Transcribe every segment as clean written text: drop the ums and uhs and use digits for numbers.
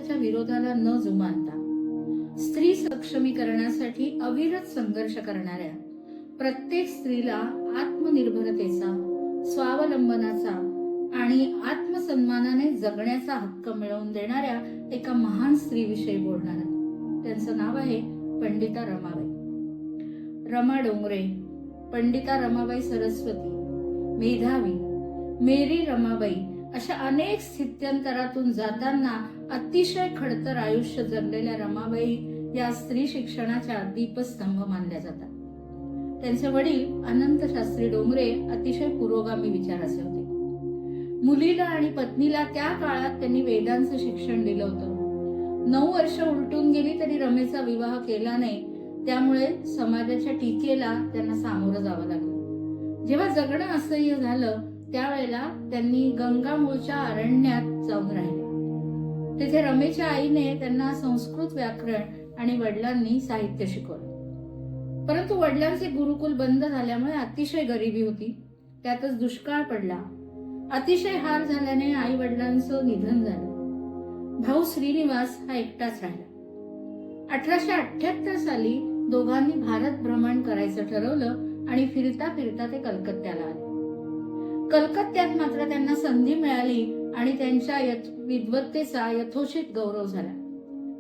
समाजाच्या विरोधाला न जुमानता स्त्री सक्षमीकरणासाठी अविरत संघर्ष करणाऱ्या, प्रत्येक स्त्रीला आत्मनिर्भरतेचा, स्वावलंबनाचा आणि आत्मसन्मानाने जगण्याचा हक्क मिळवून देणाऱ्या एका महान स्त्रीविषयी बोलणार आहे. त्यांचं नाव आहे पंडिता रमाबाई. रमा डोंगरे, पंडिता रमाबाई सरस्वती, मेधावी, मेरी रमाबाई अशा अनेक स्थित्यंतरातून जाताना अतिशय खडतर आयुष्य जगलेल्या रमाबाई या स्त्री शिक्षणाच्या दीपस्तंभ मानल्या जातात. त्यांचे वडील अनंत शास्त्री डोंगरे अतिशय पुरोगामी विचाराचे होते. मुलीला आणि पत्नीला त्या काळात त्यांनी वेदांचं शिक्षण दिलं होतं. 9 वर्ष उलटून गेली तरी रमेचा विवाह केला नाही. त्यामुळे समाजाच्या टीकेला त्यांना सामोरं जावं लागलं. जेव्हा जगणं असह्य झालं त्यावेळेला त्यांनी गंगामूळच्या अरण्यात जाऊन राहिले. तिथे रमेच्या आईने त्यांना संस्कृत व्याकरण आणि वडिलांनी साहित्य शिकवलं. परंतु वडिलांचे गुरुकुल बंद झाल्यामुळे अतिशय गरिबी होती. त्यातच दुष्काळ पडला. अतिशय हार झाल्याने आई वडिलांचं निधन झालं. भाऊ श्रीनिवास हा एकटाच राहिला. 1878 साली दोघांनी भारत भ्रमण करायचं ठरवलं आणि फिरता फिरता ते कलकत्त्याला आले. कलकत्त्यात मात्र त्यांना संधी मिळाली आणि त्यांच्या विद्वत्तेचा यथोचित गौरव झाला.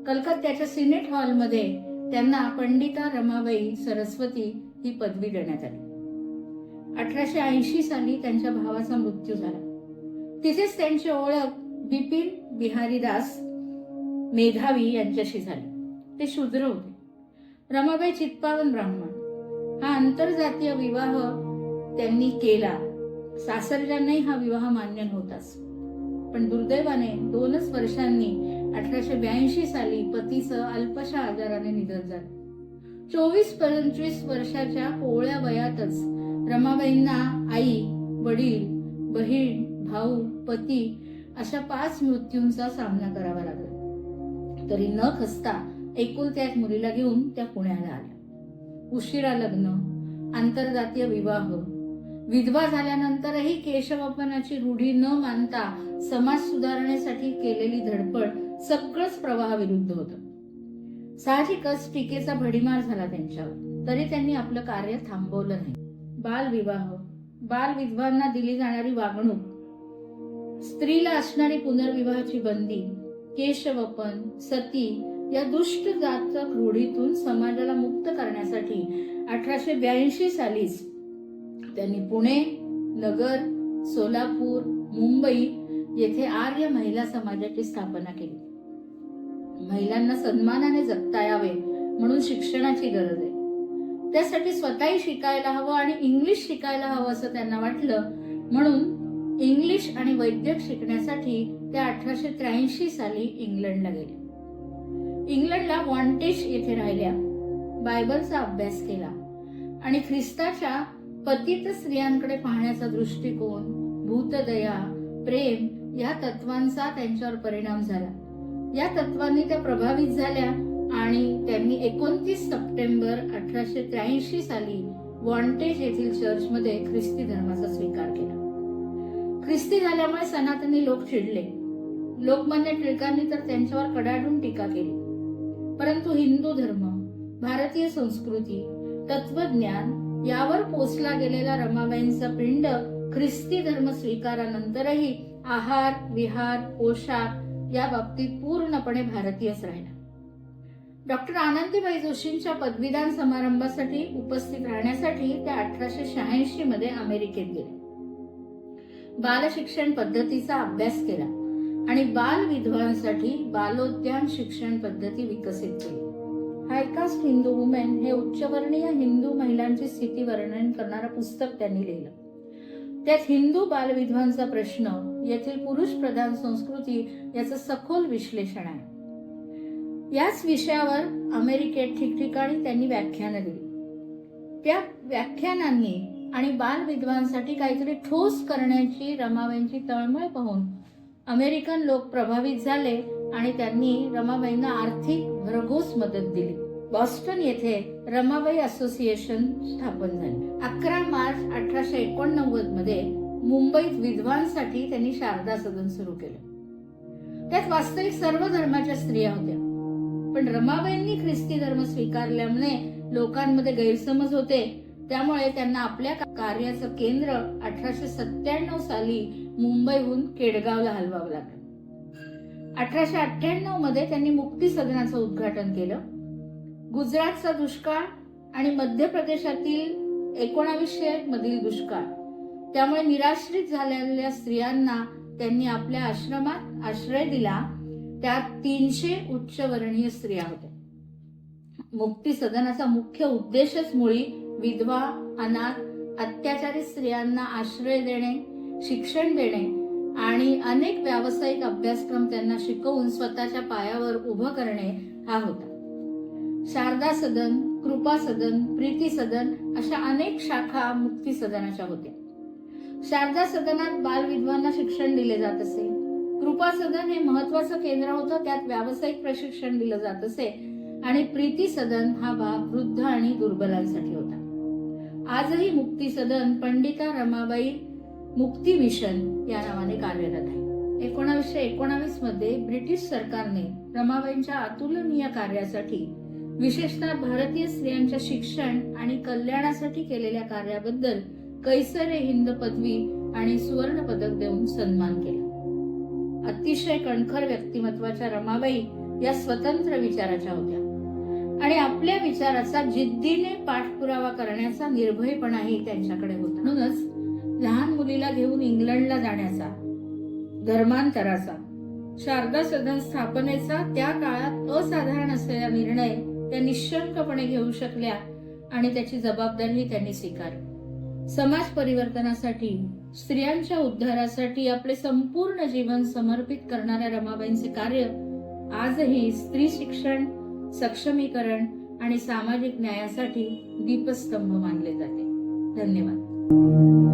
कलकत्त्याच्या सिनेट हॉलमध्ये त्यांना पंडिता रमाबाई सरस्वती ही पदवी देण्यात आली. 1880 साली त्यांच्या भावाचा मृत्यू झाला. तिथेच त्यांची ओळख बिपिन बिहारी दास मेधावी यांच्याशी झाली. ते शूद्र होते. रमाबाई चित्पावन ब्राह्मण. हा आंतरजातीय विवाह त्यांनी केला. सासरच्यांनाही हा विवाह मान्य नव्हताच. पण दुर्दैवाने 2च वर्षांनी 1882 साली पतीचं अल्पशा आजाराने निधन झालं. 24-25 वर्षाच्या कोवळ्या वयातच रमाबाईंना आई, वडील, बहीण, भाऊ, पती अशा 5 मृत्यूंचा सामना करावा लागला. तरी न खचता एकुलत्या एक मुलीला घेऊन त्या पुण्याला आल्या. उशिरा लग्न, आंतरजातीय विवाह, विधवा झाल्यानंतरही केशवपनाची रूढी न मानता समाज सुधारणेसाठी केलेली धडपड सगळंच प्रवाहाविरुद्ध होतं. साहजिकच टीकेचा भडीमार झाला त्यांच्यावर. तरी त्यांनी आपलं कार्य थांबवलं नाही. बालविवाह, बालविधवांना दिली जाणारी वागणूक, स्त्रीला असणारी पुनर्विवाहाची बंदी, केशवपन, सती या दुष्ट जातक रूढीतून समाजाला मुक्त करण्यासाठी 1882 सालीच त्यांनी पुणे, नगर, सोलापूर, मुंबई येथे आर्य महिला समाजाची स्थापना केली. महिलांना सन्मानाने जगता यावे म्हणून शिक्षणाची गरज आहे. त्यासाठी स्वतःही शिकायला हवं आणि इंग्लिश शिकायला हवं असं त्यांना वाटलं. म्हणून इंग्लिश आणि वैद्यक शिकण्यासाठी त्या 1883 साली इंग्लंडला गेल्या. इंग्लंडला वॉन्टेज येथे राहिल्या. बायबलचा अभ्यास केला आणि ख्रिस्ताच्या पतित स्त्रियांकडे पाहण्याचा दृष्टिकोन, भूतदया, प्रेम या तत्वांचा त्यांच्यावर परिणाम झाला. या तत्वांनी त्या प्रभावित झाल्या आणि त्यांनी 29 सप्टेंबर 1883 साली वॉन्टेज येथील चर्चमध्ये ख्रिस्ती धर्माचा स्वीकार केला. ख्रिस्ती झाल्यामुळे सनातनी लोक चिडले. लोकमान्य टिळकांनी तर त्यांच्यावर कडाडून टीका केली. परंतु हिंदू धर्म, भारतीय संस्कृती, तत्वज्ञान यावर पोचला गेलेला रमाबाईंचा पिंड ख्रिस्ती धर्म स्वीकारानंतरही आहार, विहार, पोशाख या बाबतीत पूर्णपणे भारतीयच राहिला. डॉक्टर आनंदीबाई जोशींच्या पदवीदान समारंभासाठी उपस्थित राहण्यासाठी त्या 1886 मध्ये अमेरिकेत गेले. बालशिक्षण पद्धतीचा अभ्यास केला आणि बाल विधवांसाठी बालोद्यान शिक्षण पद्धती विकसित केली. हायकास्ट हिंदू वुमेन हे उच्चवर्णीय हिंदू महिलांची स्थिती वर्णन करणारं पुस्तक त्यांनी लिहिलं. त्यात हिंदू बालविधवांचा प्रश्न, येथील पुरुष प्रधान संस्कृती याचं सखोल विश्लेषण आहे. याच विषयावर अमेरिकेत ठिकठिकाणी त्यांनी व्याख्यानं दिली. त्या व्याख्यानांनी आणि बालविधवांसाठी काहीतरी ठोस करण्याची रमाबाईंची तळमळ पाहून अमेरिकन लोक प्रभावित झाले आणि त्यांनी रमाबाईंना आर्थिक भरघोस मदत दिली. बॉस्टन येथे रमाबाई असोसिएशन स्थापन झाले. 11 मार्च 1889 मध्ये मुंबईत विधवांसाठी त्यांनी शारदा सदन सुरू केलं. त्यात वास्तविक सर्व धर्माच्या स्त्रिया होत्या. पण रमाबाईंनी ख्रिस्ती धर्म स्वीकारल्यामुळे लोकांमध्ये गैरसमज होते. त्यामुळे त्यांना आपल्या कार्याचं केंद्र 1897 साली मुंबईहून केडगावला हलवावं लागलं. 1898 मध्ये त्यांनी मुक्ती सदनाचं उद्घाटन केलं. गुजरातचा दुष्काळ आणि मध्य प्रदेशातील 1900 मधील दुष्काळ, त्यामुळे निराश्रित झालेल्या स्त्रियांना त्यांनी आपल्या आश्रमात आश्रय दिला. त्यात 300 उच्चवर्णीय स्त्रिया होत्या. मुक्ती सदनाचा मुख्य उद्देशच मुळी विधवा, अनाथ, अत्याचारित स्त्रियांना आश्रय देणे, शिक्षण देणे आणि अनेक व्यावसायिक अभ्यासक्रम त्यांना शिकवून स्वतःच्या पायावर उभं करणे हा होता. शारदा सदन, कृपा सदन, प्रीती सदन अशा अनेक शाखा मुक्ती सदनाच्या होत्या. शारदा सदनात बालविधवांना शिक्षण दिले जात असे. कृपा सदन हे महत्वाचं केंद्र होतं, त्यात व्यावसायिक प्रशिक्षण दिलं जात असे. आणि प्रीती सदन हा भाग वृद्ध आणि दुर्बलांसाठी होता. आजही मुक्ती सदन पंडिता रमाबाई मुक्ती मिशन या नावाने कार्यरत आहे. 1919 मध्ये ब्रिटिश सरकारने रमाबाईंच्या अतुलनीय कार्यासाठी, विशेषतः भारतीय स्त्रियांच्या शिक्षण आणि कल्याणासाठी केलेल्या कार्याबद्दल कैसरे हिंद पदवी आणि सुवर्ण पदक देऊन सन्मान केला. अतिशय कणखर व्यक्तिमत्वाच्या रमाबाई या स्वतंत्र विचाराच्या होत्या आणि आपल्या विचाराचा जिद्दीने पाठपुरावा करण्याचा निर्भयपणाही त्यांच्याकडे होता. म्हणूनच लहान मुलीला घेऊन इंग्लंडला जाण्याचा, धर्मांतराचा, शारदा सदन स्थापनेचा त्या काळात असाधारण असलेला निर्णय त्या निश्चलपणे घेऊ शकल्या आणि त्याची जबाबदारीही त्यांनी स्वीकारली. समाज परिवर्तनासाठी, स्त्रियांच्या उद्धारासाठी आपले संपूर्ण जीवन समर्पित करणाऱ्या रमाबाईंचे कार्य आजही स्त्री शिक्षण, सक्षमीकरण आणि सामाजिक न्यायासाठी दीपस्तंभ मानले जाते. धन्यवाद.